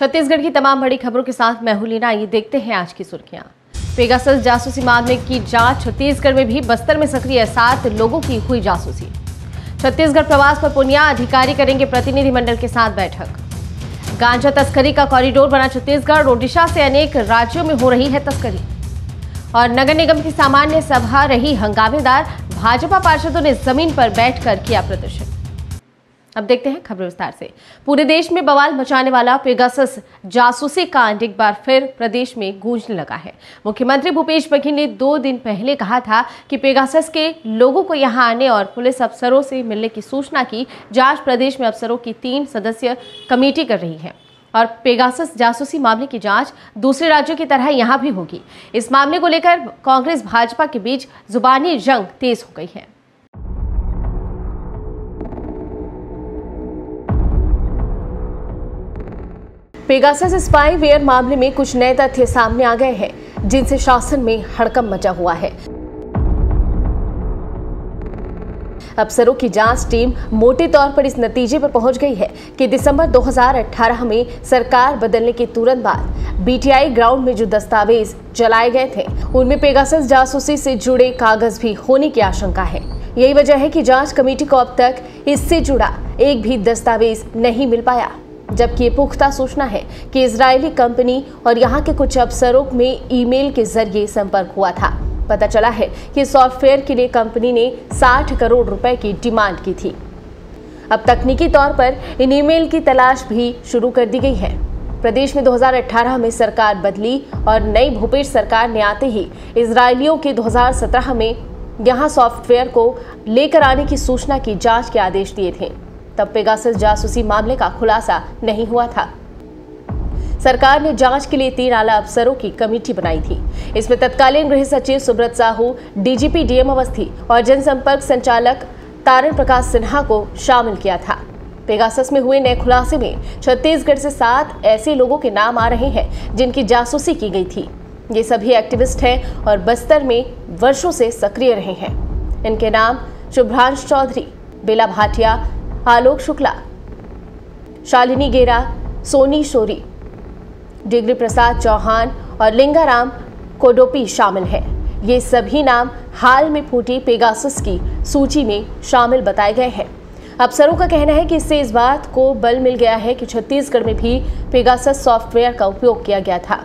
छत्तीसगढ़ की तमाम बड़ी खबरों के साथ मैं हूं लीना। ये देखते हैं आज की सुर्खियां। पेगासस जासूसी मामले की जांच, छत्तीसगढ़ में भी बस्तर में सक्रिय 7 लोगों की हुई जासूसी। छत्तीसगढ़ प्रवास पर पुनिया, अधिकारी करेंगे प्रतिनिधिमंडल के साथ बैठक। गांजा तस्करी का कॉरिडोर बना छत्तीसगढ़, ओडिशा से अनेक राज्यों में हो रही है तस्करी। और नगर निगम की सामान्य सभा रही हंगामेदार, भाजपा पार्षदों ने जमीन पर बैठकर किया प्रदर्शन। अब देखते हैं खबर विस्तार से। पूरे देश में बवाल मचाने वाला पेगासस जासूसी कांड एक बार फिर प्रदेश में गूंजने लगा है। मुख्यमंत्री भूपेश बघेल ने 2 दिन पहले कहा था कि पेगासस के लोगों को यहां आने और पुलिस अफसरों से मिलने की सूचना की जांच प्रदेश में अफसरों की 3 सदस्यीय कमेटी कर रही है और पेगासस जासूसी मामले की जांच दूसरे राज्यों की तरह यहां भी होगी। इस मामले को लेकर कांग्रेस भाजपा के बीच जुबानी जंग तेज हो गई है। पेगासस स्पाईवेयर मामले में कुछ नए तथ्य सामने आ गए हैं जिनसे शासन में हड़कंप मचा हुआ है। अफसरों की जांच टीम मोटे तौर पर इस नतीजे पर पहुंच गई है कि दिसंबर 2018 में सरकार बदलने के तुरंत बाद बीटीआई ग्राउंड में जो दस्तावेज जलाए गए थे उनमें पेगासस जासूसी से जुड़े कागज भी होने की आशंका है। यही वजह है कि जांच कमेटी को अब तक इससे जुड़ा एक भी दस्तावेज नहीं मिल पाया, जबकि ये पुख्ता सूचना है कि इजरायली कंपनी और यहाँ के कुछ अफसरों में ईमेल के जरिए संपर्क हुआ था। पता चला है कि सॉफ्टवेयर के लिए कंपनी ने 60 करोड़ रुपए की डिमांड की थी। अब तकनीकी तौर पर इन ईमेल की तलाश भी शुरू कर दी गई है। प्रदेश में 2018 में सरकार बदली और नई भूपेश सरकार ने आते ही इजरायलियों के 2017 में यहाँ सॉफ्टवेयर को लेकर आने की सूचना की जाँच के आदेश दिए थे। तब पेगासस जासूसी मामले का खुलासा नहीं हुआ था। सरकार ने जांच के लिए 3 आला अफसरों की कमेटी बनाई थी। इसमें तत्कालीन गृह सचिव सुब्रत साहू, डीजीपी डीएम अवस्थी और जनसंपर्क संचालक तारण प्रकाश सिन्हा को शामिल किया था। पेगासस में हुए नए खुलासे में छत्तीसगढ़ से 7 ऐसे लोगों के नाम आ रहे हैं जिनकी जासूसी की गई थी। ये सभी एक्टिविस्ट हैं और बस्तर में वर्षों से सक्रिय रहे हैं। इनके नाम शुभ्रांश चौधरी, बेला भाटिया, आलोक शुक्ला, शालिनी गेरा, सोनी शोरी, डिग्री प्रसाद चौहान और लिंगाराम कोडोपी शामिल हैं। ये सभी नाम हाल में फूटी पेगासस की सूची में शामिल बताए गए हैं। अफसरों का कहना है कि इससे इस बात को बल मिल गया है कि छत्तीसगढ़ में भी पेगासस सॉफ्टवेयर का उपयोग किया गया था।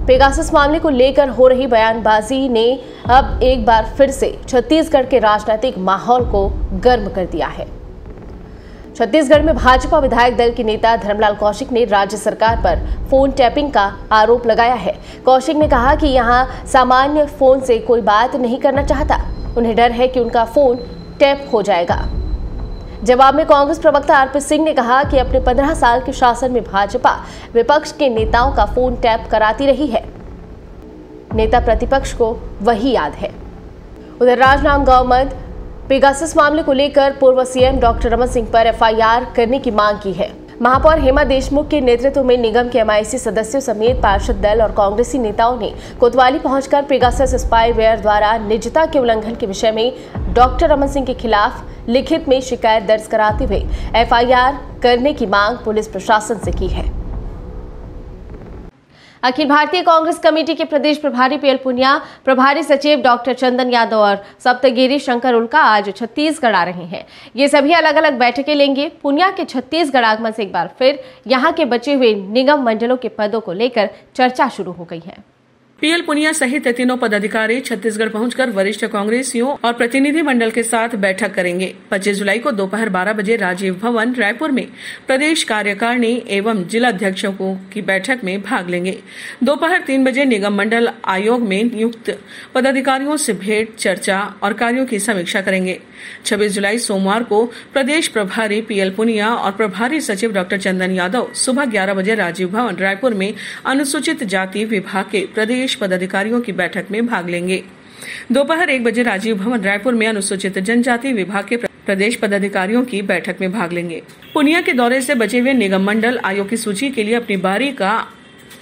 पेगासस मामले को लेकर हो रही बयानबाजी ने अब एक बार फिर से छत्तीसगढ़ के राजनीतिक माहौल को गर्म कर दिया है। छत्तीसगढ़ में भाजपा विधायक दल के नेता धर्मलाल कौशिक ने राज्य सरकार पर फोन टैपिंग का आरोप लगाया है। कौशिक ने कहा कि यहां सामान्य फोन से कोई बात नहीं करना चाहता, उन्हें डर है कि उनका फोन टैप हो जाएगा। जवाब में कांग्रेस प्रवक्ता आरपी सिंह ने कहा कि अपने 15 साल के शासन में भाजपा विपक्ष के नेताओं का फोन टैप कराती रही है। नेता प्रतिपक्ष को वही याद है। उधर राजनांदगांव में पेगासस मामले को लेकर पूर्व सीएम डॉक्टर रमन सिंह पर एफआईआर करने की मांग की है। महापौर हेमा देशमुख के नेतृत्व में निगम के एमआईसी सदस्यों समेत पार्षद दल और कांग्रेसी नेताओं ने कोतवाली पहुंचकर पेगासस स्पाईवेयर द्वारा निजता के उल्लंघन के विषय में डॉक्टर रमन सिंह के खिलाफ लिखित में शिकायत दर्ज कराते हुए एफआईआर करने की मांग पुलिस प्रशासन से की है। अखिल भारतीय कांग्रेस कमेटी के प्रदेश प्रभारी पीएल पुनिया, प्रभारी सचिव डॉक्टर चंदन यादव और सप्तगिरी शंकर उल्का आज छत्तीसगढ़ आ रहे हैं। ये सभी अलग अलग बैठकें लेंगे। पुनिया के छत्तीसगढ़ आगमन से एक बार फिर यहां के बचे हुए निगम मंडलों के पदों को लेकर चर्चा शुरू हो गई है। पीएल पुनिया सहित 3 पदाधिकारी छत्तीसगढ़ पहुंचकर वरिष्ठ कांग्रेसियों और प्रतिनिधि मंडल के साथ बैठक करेंगे। 25 जुलाई को दोपहर 12 बजे राजीव भवन रायपुर में प्रदेश कार्यकारिणी एवं जिलाध्यक्षों की बैठक में भाग लेंगे। दोपहर 3 बजे निगम मंडल आयोग में नियुक्त पदाधिकारियों से भेंट, चर्चा और कार्यों की समीक्षा करेंगे। 26 जुलाई सोमवार को प्रदेश प्रभारी पीएल पुनिया और प्रभारी सचिव डॉक्टर चंदन यादव सुबह 11 बजे राजीव भवन रायपुर में अनुसूचित जाति विभाग के प्रदेश पदाधिकारियों की बैठक में भाग लेंगे। दोपहर 1 बजे राजीव भवन रायपुर में अनुसूचित जनजाति विभाग के प्रदेश पदाधिकारियों की बैठक में भाग लेंगे। पुनिया के दौरे से बचे हुए निगम मंडल आयोग की सूची के लिए अपनी बारी का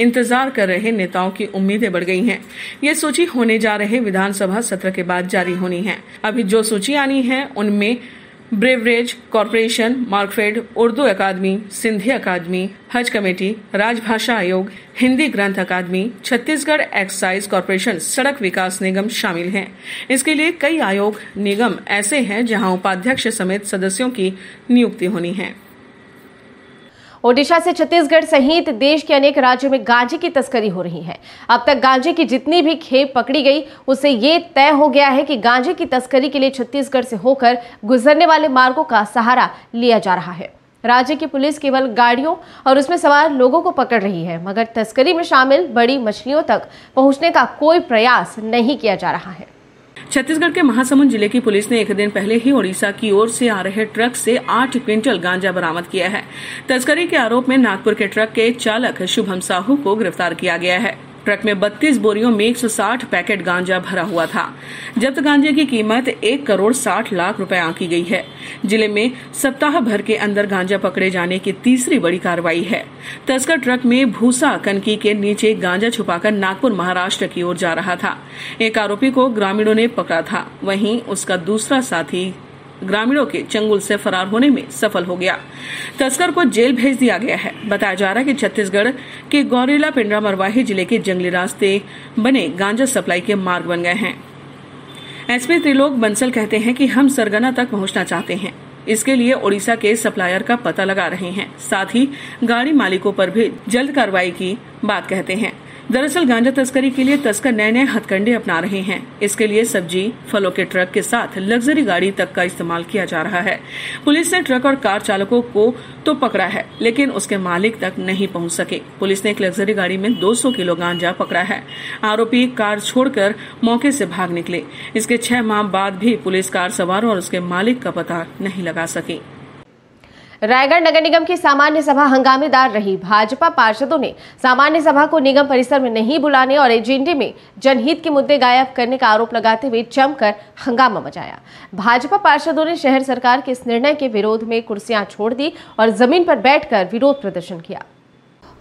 इंतजार कर रहे नेताओं की उम्मीदें बढ़ गई हैं। ये सूची होने जा रहे विधानसभा सत्र के बाद जारी होनी है। अभी जो सूची आनी है उनमें ब्रेवरेज कॉरपोरेशन, मार्कफेड, उर्दू अकादमी, सिंधी अकादमी, हज कमेटी, राजभाषा आयोग, हिंदी ग्रंथ अकादमी, छत्तीसगढ़ एक्साइज कॉरपोरेशन, सड़क विकास निगम शामिल हैं। इसके लिए कई आयोग निगम ऐसे हैं जहां उपाध्यक्ष समेत सदस्यों की नियुक्ति होनी है। ओडिशा से छत्तीसगढ़ सहित देश के अनेक राज्यों में गांजे की तस्करी हो रही है। अब तक गांजे की जितनी भी खेप पकड़ी गई, उससे ये तय हो गया है कि गांजे की तस्करी के लिए छत्तीसगढ़ से होकर गुजरने वाले मार्गों का सहारा लिया जा रहा है। राज्य की पुलिस केवल गाड़ियों और उसमें सवार लोगों को पकड़ रही है, मगर तस्करी में शामिल बड़ी मछलियों तक पहुंचने का कोई प्रयास नहीं किया जा रहा है। छत्तीसगढ़ के महासमुंद जिले की पुलिस ने एक दिन पहले ही ओडिशा की ओर से आ रहे ट्रक से 8 क्विंटल गांजा बरामद किया है। तस्करी के आरोप में नागपुर के ट्रक के चालक शुभम साहू को गिरफ्तार किया गया है। ट्रक में 32 बोरियों में 160 पैकेट गांजा भरा हुआ था। जब्त गांजे की कीमत 1,60,00,000 रुपए आंकी गई है। जिले में सप्ताह भर के अंदर गांजा पकड़े जाने की तीसरी बड़ी कार्रवाई है। तस्कर ट्रक में भूसा कनकी के नीचे गांजा छुपाकर नागपुर महाराष्ट्र की ओर जा रहा था। एक आरोपी को ग्रामीणों ने पकड़ा था, वहीं उसका दूसरा साथी ग्रामीणों के चंगुल से फरार होने में सफल हो गया। तस्कर को जेल भेज दिया गया है। बताया जा रहा है कि छत्तीसगढ़ के गौरेला पिंडरा मरवाही जिले के जंगली रास्ते बने गांजा सप्लाई के मार्ग बन गए हैं। एसपी त्रिलोक बंसल कहते हैं कि हम सरगना तक पहुंचना चाहते हैं। इसके लिए ओडिशा के सप्लायर का पता लगा रहे हैं। साथ ही गाड़ी मालिकों पर भी जल्द कार्रवाई की बात कहते हैं। दरअसल गांजा तस्करी के लिए तस्कर नए नए हथकंडे अपना रहे हैं। इसके लिए सब्जी फलों के ट्रक के साथ लग्जरी गाड़ी तक का इस्तेमाल किया जा रहा है। पुलिस ने ट्रक और कार चालकों को तो पकड़ा है, लेकिन उसके मालिक तक नहीं पहुंच सके। पुलिस ने एक लग्जरी गाड़ी में 200 किलो गांजा पकड़ा है। आरोपी कार छोड़कर मौके से भाग निकले। इसके 6 माह बाद भी पुलिस कार सवार और उसके मालिक का पता नहीं लगा सकी। रायगढ़ नगर निगम की सामान्य सभा हंगामेदार रही। भाजपा पार्षदों ने सामान्य सभा को निगम परिसर में नहीं बुलाने और एजेंडे में जनहित के मुद्दे गायब करने का आरोप लगाते हुए जमकर हंगामा मचाया। भाजपा पार्षदों ने शहर सरकार के इस निर्णय के विरोध में कुर्सियां छोड़ दी और जमीन पर बैठकर विरोध प्रदर्शन किया।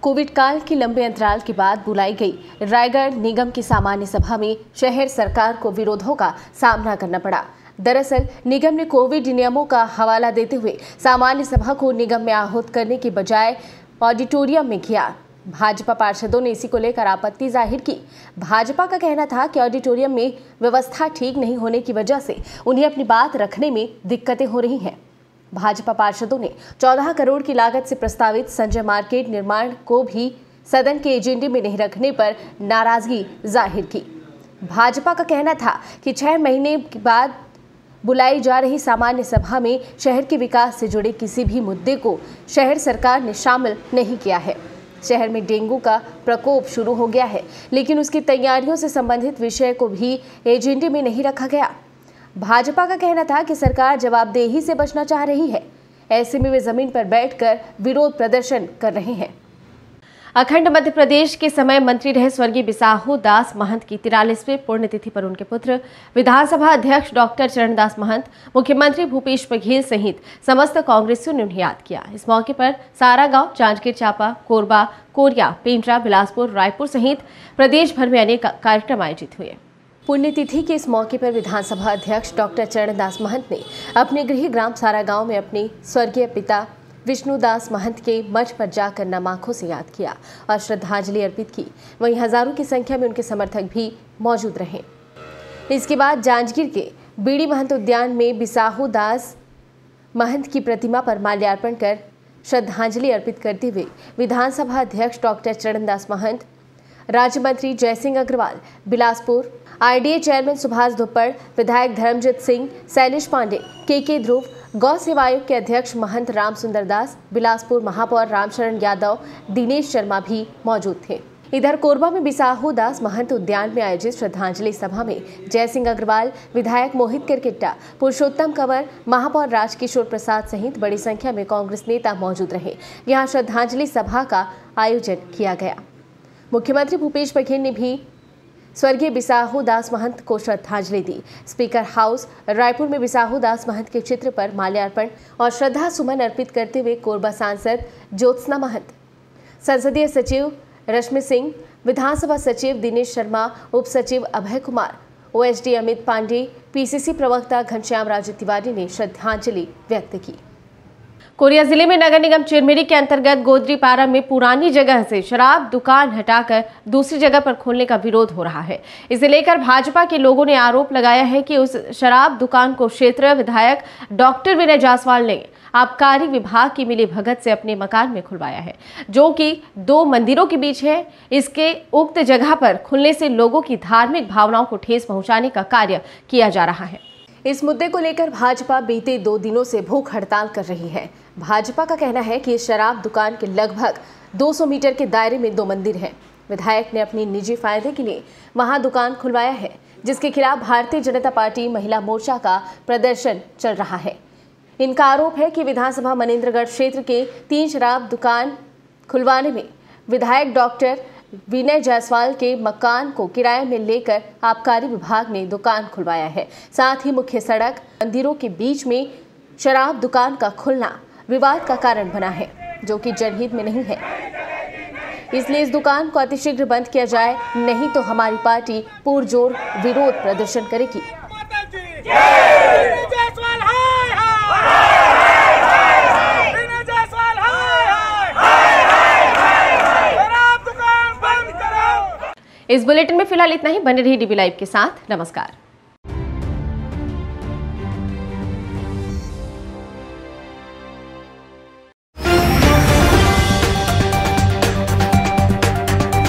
कोविड काल के लंबे अंतराल के बाद बुलाई गई रायगढ़ निगम की सामान्य सभा में शहर सरकार को विरोधों का सामना करना पड़ा। दरअसल निगम ने कोविड नियमों का हवाला देते हुए सामान्य सभा को निगम में आहूत करने की बजाय ऑडिटोरियम में किया। भाजपा पार्षदों ने इसी को लेकर आपत्ति जाहिर की। भाजपा का कहना था कि ऑडिटोरियम में व्यवस्था ठीक नहीं होने की वजह से उन्हें अपनी बात रखने में दिक्कतें हो रही हैं। भाजपा पार्षदों ने 14 करोड़ की लागत से प्रस्तावित संजय मार्केट निर्माण को भी सदन के एजेंडे में नहीं रखने पर नाराजगी जाहिर की। भाजपा का कहना था कि 6 महीने के बाद बुलाई जा रही सामान्य सभा में शहर के विकास से जुड़े किसी भी मुद्दे को शहर सरकार ने शामिल नहीं किया है। शहर में डेंगू का प्रकोप शुरू हो गया है, लेकिन उसकी तैयारियों से संबंधित विषय को भी एजेंडे में नहीं रखा गया। भाजपा का कहना था कि सरकार जवाबदेही से बचना चाह रही है, ऐसे में वे जमीन पर बैठकर विरोध प्रदर्शन कर रहे हैं। अखंड मध्य प्रदेश के समय मंत्री रहे स्वर्गीय बिसाहू दास महंत की 43वीं पुण्यतिथि पर उनके पुत्र विधानसभा अध्यक्ष डॉक्टर चरणदास महंत, मुख्यमंत्री भूपेश बघेल सहित समस्त कांग्रेसियों ने उन्हें याद किया। इस मौके पर सारागांव, जांजगीर चांपा, कोरबा, कोरिया, पेंड्रा, बिलासपुर, रायपुर सहित प्रदेश भर में अनेक कार्यक्रम आयोजित हुए। पुण्यतिथि के इस मौके पर विधानसभा अध्यक्ष डॉक्टर चरणदास महंत ने अपने गृह ग्राम सारागांव में अपने स्वर्गीय पिता विष्णुदास महंत के मठ पर जाकर नम आंखों से याद किया और श्रद्धांजलि अर्पित की। वहीं हजारों की संख्या में उनके समर्थक भी मौजूद रहे। इसके बाद जांजगीर के बीड़ी महंत उद्यान में बिसाहू दास महंत की प्रतिमा पर माल्यार्पण कर श्रद्धांजलि अर्पित करते हुए विधानसभा अध्यक्ष डॉक्टर चरणदास महंत, राज्य मंत्री जयसिंह अग्रवाल, बिलासपुर आरडीए चेयरमैन सुभाष धुप्पड़, विधायक धर्मजीत सिंह, शैलेश पांडे, के ध्रुव, गौ सेवा आयोग के अध्यक्ष महंत राम सुंदर दास, बिलासपुर महापौर रामशरण यादव, दिनेश शर्मा भी मौजूद थे। इधर कोरबा में बिसाहू दास महंत उद्यान में आयोजित श्रद्धांजलि सभा में जयसिंह अग्रवाल, विधायक मोहित किरकिट्टा, पुरुषोत्तम कंवर, महापौर राजकिशोर प्रसाद सहित बड़ी संख्या में कांग्रेस नेता मौजूद रहे। यहां श्रद्धांजलि सभा का आयोजन किया गया। मुख्यमंत्री भूपेश बघेल ने भी स्वर्गीय बिसाहू दास महंत को श्रद्धांजलि दी। स्पीकर हाउस रायपुर में बिसाहू दास महंत के चित्र पर माल्यार्पण और श्रद्धा सुमन अर्पित करते हुए कोरबा सांसद ज्योत्सना महंत, संसदीय सचिव रश्मि सिंह, विधानसभा सचिव दिनेश शर्मा, उप सचिव अभय कुमार, ओएसडी अमित पांडे, पीसीसी प्रवक्ता घनश्याम राजू तिवारी ने श्रद्धांजलि व्यक्त की। कोरिया जिले में नगर निगम चिरमिरी के अंतर्गत गोदरीपारा में पुरानी जगह से शराब दुकान हटाकर दूसरी जगह पर खोलने का विरोध हो रहा है। इसे लेकर भाजपा के लोगों ने आरोप लगाया है कि उस शराब दुकान को क्षेत्रीय विधायक डॉक्टर विनय जायसवाल ने आबकारी विभाग की मिलीभगत से अपने मकान में खुलवाया है, जो कि 2 मंदिरों के बीच है। इसके उक्त जगह पर खुलने से लोगों की धार्मिक भावनाओं को ठेस पहुंचाने का कार्य किया जा रहा है। इस मुद्दे को लेकर भाजपा बीते 2 दिनों से भूख हड़ताल कर रही है। भाजपा का कहना है कि इस शराब दुकान के लगभग 200 मीटर के दायरे में 2 मंदिर हैं। विधायक ने अपनी निजी फायदे के लिए वहां दुकान खुलवाया है, जिसके खिलाफ भारतीय जनता पार्टी महिला मोर्चा का प्रदर्शन चल रहा है। इनका आरोप है कि विधानसभा मनेंद्रगढ़ क्षेत्र के 3 शराब दुकान खुलवाने में विधायक डॉक्टर विनय जायसवाल के मकान को किराए में लेकर आबकारी विभाग ने दुकान खुलवाया है। साथ ही मुख्य सड़क मंदिरों के बीच में शराब दुकान का खुलना विवाद का कारण बना है, जो कि जनहित में नहीं है। इसलिए इस दुकान को अतिशीघ्र बंद किया जाए, नहीं तो हमारी पार्टी पुरजोर विरोध प्रदर्शन करेगी। इस बुलेटिन में फिलहाल इतना ही। बने रहिए डीबी लाइव के साथ। नमस्कार।